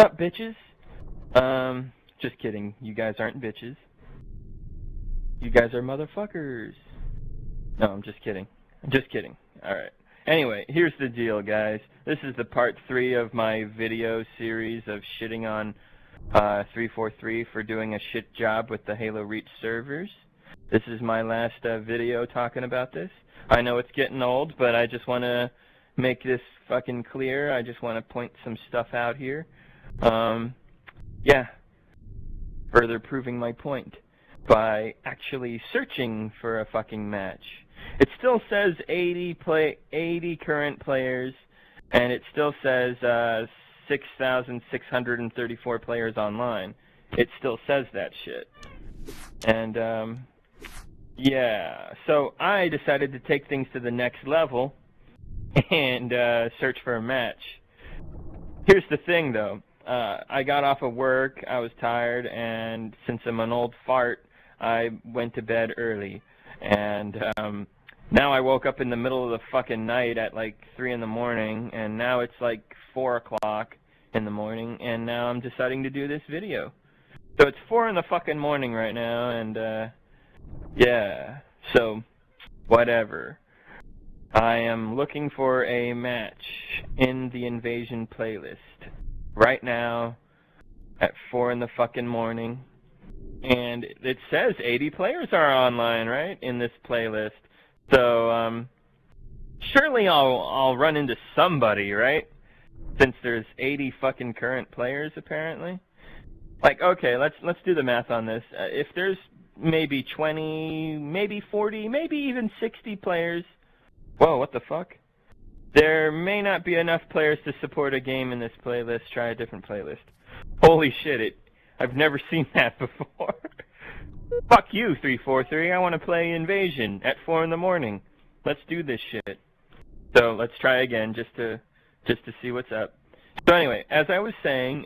Sup, bitches? Just kidding. You guys aren't bitches. You guys are motherfuckers. No, I'm just kidding. Just kidding. Alright. Anyway, here's the deal, guys. This is the part 3 of my video series of shitting on 343 for doing a shit job with the Halo Reach servers. This is my last video talking about this. I know it's getting old, but I just want to make this fucking clear. I just want to point some stuff out here. Yeah. Further proving my point by actually searching for a fucking match. It still says 80 current players, and it still says 6,634 players online. It still says that shit. And yeah, so I decided to take things to the next level and search for a match. Here's the thing, though. I got off of work, I was tired, and since I'm an old fart, I went to bed early. And now I woke up in the middle of the fucking night at like 3 in the morning, and now it's like 4 o'clock in the morning, and now I'm deciding to do this video. So it's 4 in the fucking morning right now, and yeah, so whatever. I am looking for a match in the Invasion playlist right now at 4 in the fucking morning. And it says 80 players are online, right, in this playlist. So, surely I'll run into somebody, right? Since there's 80 fucking current players, apparently. Like, okay, let's do the math on this. If there's maybe 20, maybe 40, maybe even 60 players. Whoa, what the fuck? There may not be enough players to support a game in this playlist. Try a different playlist. Holy shit, I've never seen that before. Fuck you, 343. I want to play Invasion at 4 in the morning. Let's do this shit. So let's try again just to see what's up. So anyway, as I was saying,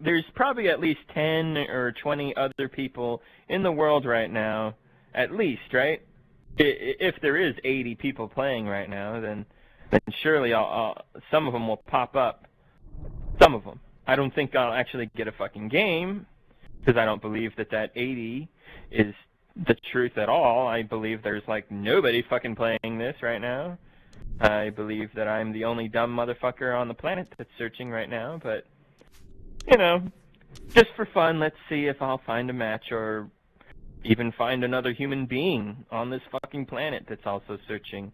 there's probably at least 10 or 20 other people in the world right now, at least, right? If there is 80 people playing right now, then surely some of them will pop up. Some of them. I don't think I'll actually get a fucking game, because I don't believe that 80 is the truth at all. I believe there's like nobody fucking playing this right now. I believe that I'm the only dumb motherfucker on the planet that's searching right now, but, you know, just for fun, let's see if I'll find a match or even find another human being on this fucking planet that's also searching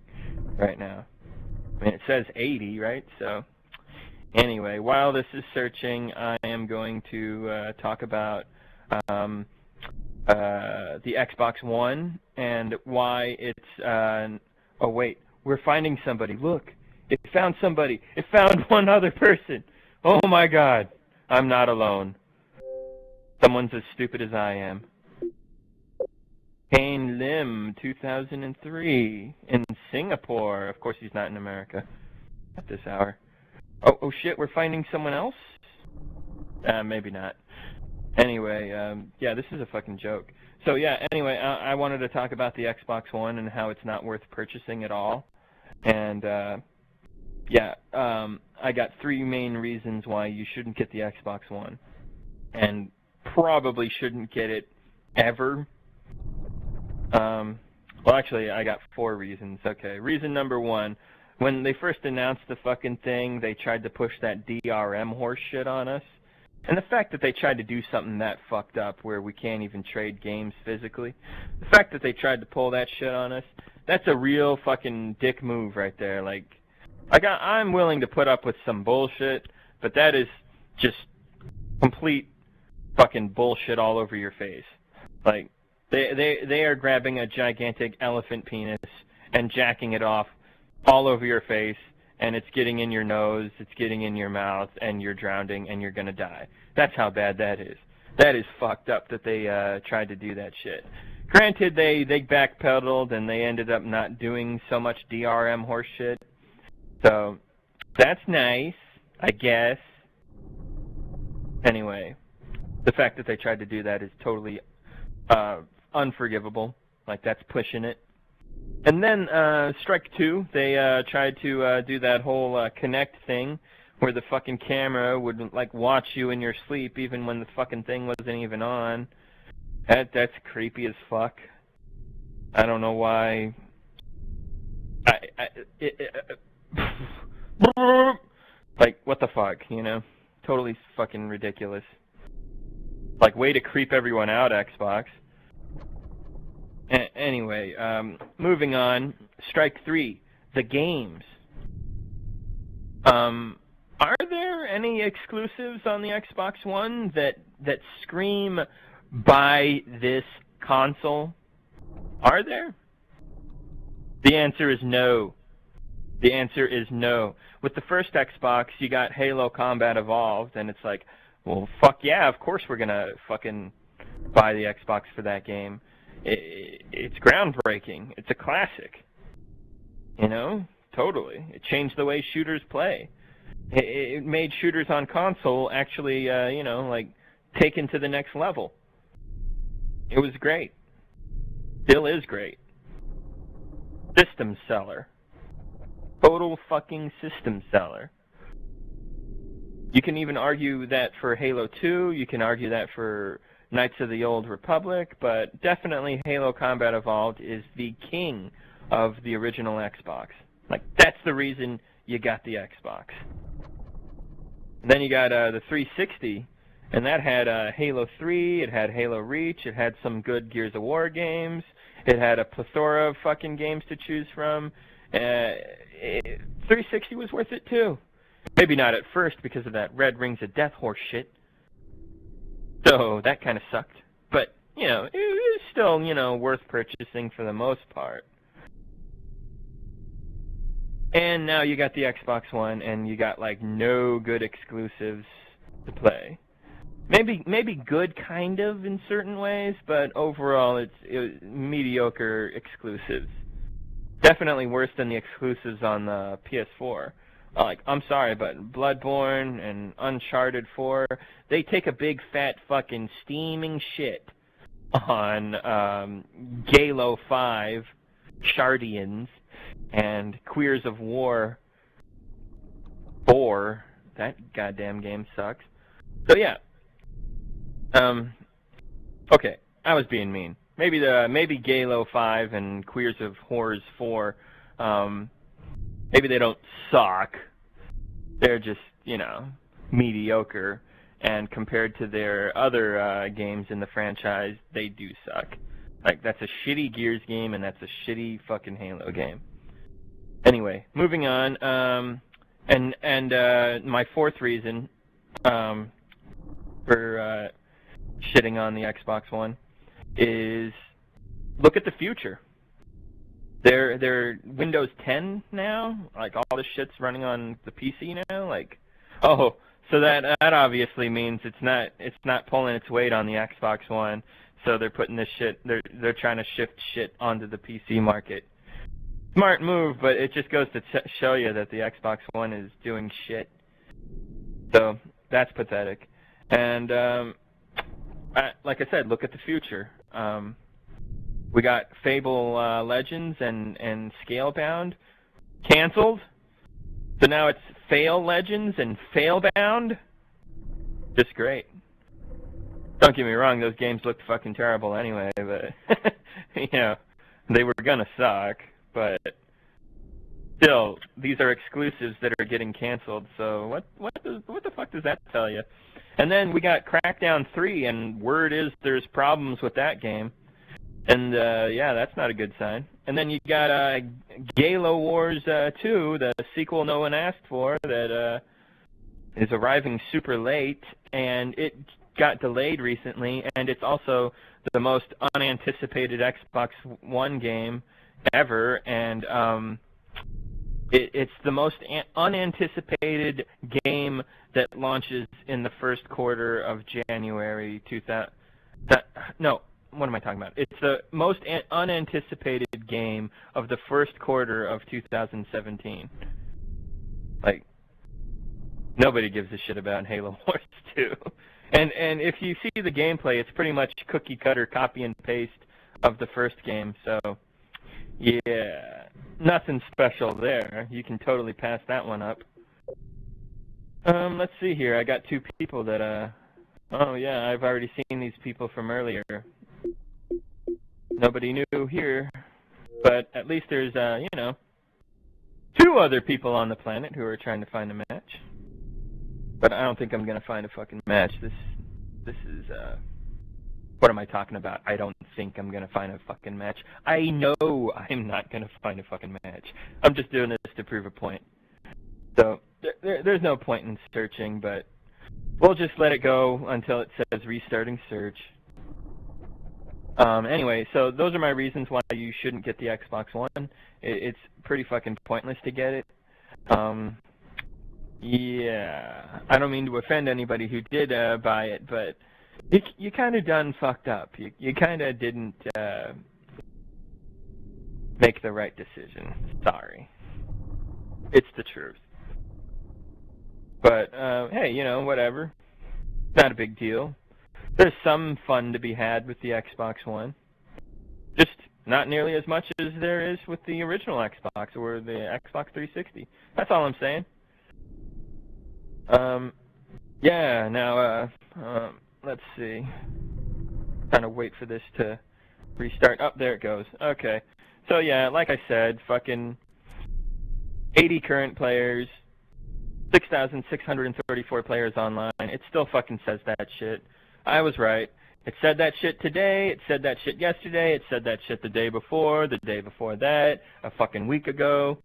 right now. I mean, it says 80, right? So, anyway, while this is searching, I am going to talk about the Xbox One and why it's... oh, wait. We're finding somebody. Look. It found somebody. It found one other person. Oh, my God. I'm not alone. Someone's as stupid as I am. Kane Lim, 2003, in Singapore. Of course, he's not in America at this hour. Oh shit, we're finding someone else? Maybe not. Anyway, yeah, this is a fucking joke. So yeah, anyway, I wanted to talk about the Xbox One and how it's not worth purchasing at all. And, yeah, I got 3 main reasons why you shouldn't get the Xbox One. And probably shouldn't get it ever. Well, actually, I got 4 reasons. Okay, reason number 1, when they first announced the fucking thing, they tried to push that DRM horse shit on us. And the fact that they tried to do something that fucked up where we can't even trade games physically, the fact that they tried to pull that shit on us, that's a real fucking dick move right there. Like I'm willing to put up with some bullshit, but that is just complete fucking bullshit all over your face. Like, they are grabbing a gigantic elephant penis and jacking it off all over your face, and it's getting in your nose, it's getting in your mouth, and you're drowning, and you're gonna die. That's how bad that is. That is fucked up that they tried to do that shit. Granted, they backpedaled, and they ended up not doing so much DRM horse shit. So, that's nice, I guess. Anyway, the fact that they tried to do that is totally unforgivable. Like, that's pushing it. And then, strike 2, they tried to do that whole Connect thing, where the fucking camera would, like, watch you in your sleep even when the fucking thing wasn't even on. That's creepy as fuck. I don't know why. Like, what the fuck, you know? Totally fucking ridiculous. Like, way to creep everyone out, Xbox. Anyway, moving on. Strike 3, the games. Are there any exclusives on the Xbox One that scream, buy this console? Are there? The answer is no. The answer is no. With the first Xbox, you got Halo Combat Evolved, and it's like, well, fuck yeah, of course we're gonna fucking buy the Xbox for that game. It's groundbreaking. It's a classic. You know? Totally. It changed the way shooters play. It made shooters on console actually, you know, like, taken to the next level. It was great. Still is great. System seller. Total fucking system seller. You can even argue that for Halo 2, you can argue that for Knights of the Old Republic, but definitely Halo Combat Evolved is the king of the original Xbox. Like, that's the reason you got the Xbox. And then you got the 360, and that had Halo 3, it had Halo Reach, it had some good Gears of War games, it had a plethora of fucking games to choose from. 360 was worth it too. Maybe not at first because of that Red Rings of Death horse shit. So that kind of sucked. But, you know, it was still, you know, worth purchasing for the most part. And now you got the Xbox One, and you got, like, no good exclusives to play. Maybe good, kind of, in certain ways, but overall it was mediocre exclusives. Definitely worse than the exclusives on the PS4. Like, I'm sorry, but Bloodborne and Uncharted 4, they take a big fat fucking steaming shit on Halo 5, Shardians, and Queers of War 4. That goddamn game sucks. So yeah. Okay, I was being mean. Maybe Halo 5 and Queers of Horrors 4, maybe they don't suck. They're just, you know, mediocre. And compared to their other games in the franchise, they do suck. Like, that's a shitty Gears game, and that's a shitty fucking Halo game. Anyway, moving on. And my fourth reason for shitting on the Xbox One is look at the future. They're Windows 10 now. Like, all this shit's running on the PC now. Like, oh, so that obviously means it's not pulling its weight on the Xbox One. So they're putting this shit. They're trying to shift shit onto the PC market. Smart move, but it just goes to show you that the Xbox One is doing shit. So that's pathetic. And like I said, look at the future. We got Fable Legends and Scalebound canceled. So now it's Fail Legends and Failbound. Just great. Don't get me wrong, those games looked fucking terrible anyway, but you know, they were gonna suck. But still, these are exclusives that are getting canceled. So what the fuck does that tell you? And then we got Crackdown 3, and word is there's problems with that game. And yeah, that's not a good sign. And then you got Halo Wars 2, the sequel no one asked for, that is arriving super late, and it got delayed recently, and it's also the most unanticipated Xbox One game ever, and it's the most unanticipated game that launches in the first quarter of January 2000. No, what am I talking about? It's the most unanticipated game of the first quarter of 2017. Like, nobody gives a shit about Halo Wars 2. And if you see the gameplay, it's pretty much cookie cutter copy and paste of the first game, so yeah, nothing special there. You can totally pass that one up. Let's see here. I got two people that, oh yeah, I've already seen these people from earlier. Nobody new here, but at least there's, you know, two other people on the planet who are trying to find a match. But I don't think I'm gonna find a fucking match. This is, what am I talking about? I don't think I'm gonna find a fucking match. I know I'm not gonna find a fucking match. I'm just doing this to prove a point. So, there's no point in searching, but we'll just let it go until it says restarting search. Anyway, so those are my reasons why you shouldn't get the Xbox One. It's pretty fucking pointless to get it. Yeah, I don't mean to offend anybody who did buy it, but you kind of done fucked up. You kind of didn't make the right decision. Sorry. It's the truth. But, hey, you know, whatever. Not a big deal. There's some fun to be had with the Xbox One. Just not nearly as much as there is with the original Xbox or the Xbox 360. That's all I'm saying. Yeah, now, let's see. Trying to wait for this to restart. Oh, there it goes. Okay. So, yeah, like I said, fucking 80 current players, 6,634 players online. It still fucking says that shit. I was right. It said that shit today, it said that shit yesterday, it said that shit the day before that, a fucking week ago.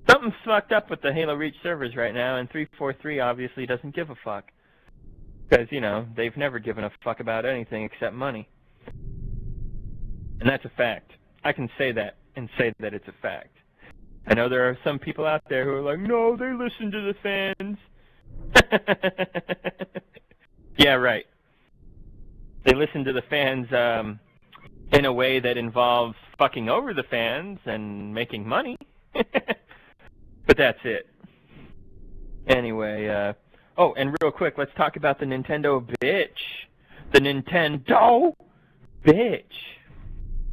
Something's fucked up with the Halo Reach servers right now, and 343 obviously doesn't give a fuck. Because, you know, they've never given a fuck about anything except money. And that's a fact. I can say that, and say that it's a fact. I know there are some people out there who are like, no, they listen to the fans. Yeah, right. They listen to the fans in a way that involves fucking over the fans and making money. But that's it. Anyway, oh, and real quick, let's talk about the Nintendo bitch. The Nintendo bitch.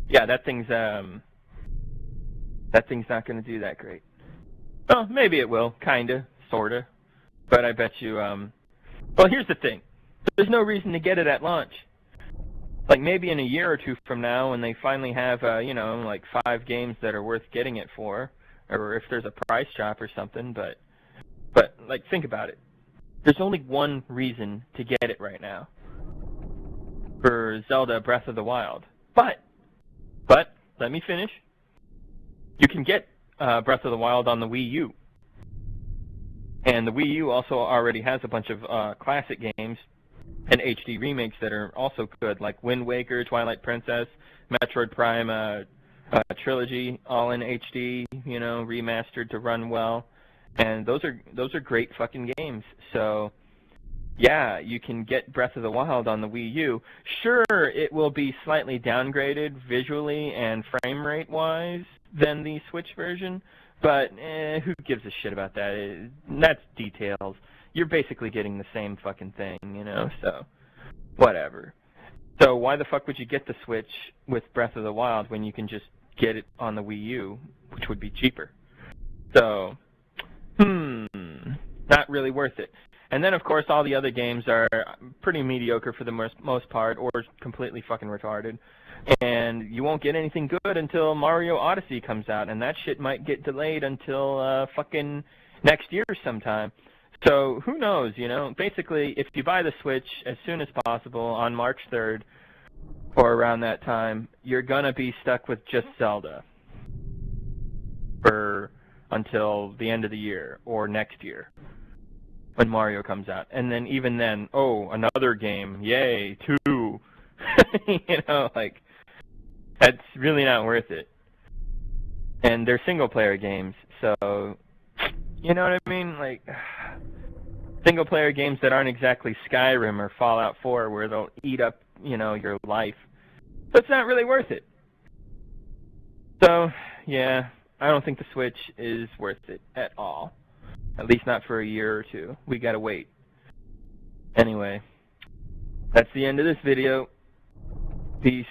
Yeah, that thing's not going to do that great. Well, maybe it will, kinda, sorta. But I bet you, well, here's the thing. There's no reason to get it at launch. Like, maybe in a year or two from now, when they finally have, you know, like 5 games that are worth getting it for, or if there's a price drop or something, but like, think about it. There's only one reason to get it right now. For Zelda Breath of the Wild. But, let me finish. You can get Breath of the Wild on the Wii U. And the Wii U also already has a bunch of classic games and HD remakes that are also good, like Wind Waker, Twilight Princess, Metroid Prime Trilogy, all in HD, you know, remastered to run well. And those are great fucking games. So, yeah, you can get Breath of the Wild on the Wii U. Sure, it will be slightly downgraded visually and frame rate-wise than the Switch version, but who gives a shit about that? That's details. You're basically getting the same fucking thing, you know, so whatever. So why the fuck would you get the Switch with Breath of the Wild when you can just get it on the Wii U, which would be cheaper? So, not really worth it. And then, of course, all the other games are pretty mediocre for the most part, or completely fucking retarded. And you won't get anything good until Mario Odyssey comes out, and that shit might get delayed until fucking next year sometime. So, who knows, you know? Basically, if you buy the Switch as soon as possible on March 3rd, or around that time, you're gonna be stuck with just Zelda for until the end of the year, or next year, when Mario comes out. And then, even then, oh, another game, yay, 2. You know, like, that's really not worth it. And they're single-player games, so, you know what I mean? Like, single-player games that aren't exactly Skyrim or Fallout 4, where they'll eat up, you know, your life. So it's not really worth it. So, yeah, I don't think the Switch is worth it at all. At least not for a year or two. We gotta wait. Anyway, that's the end of this video. Peace.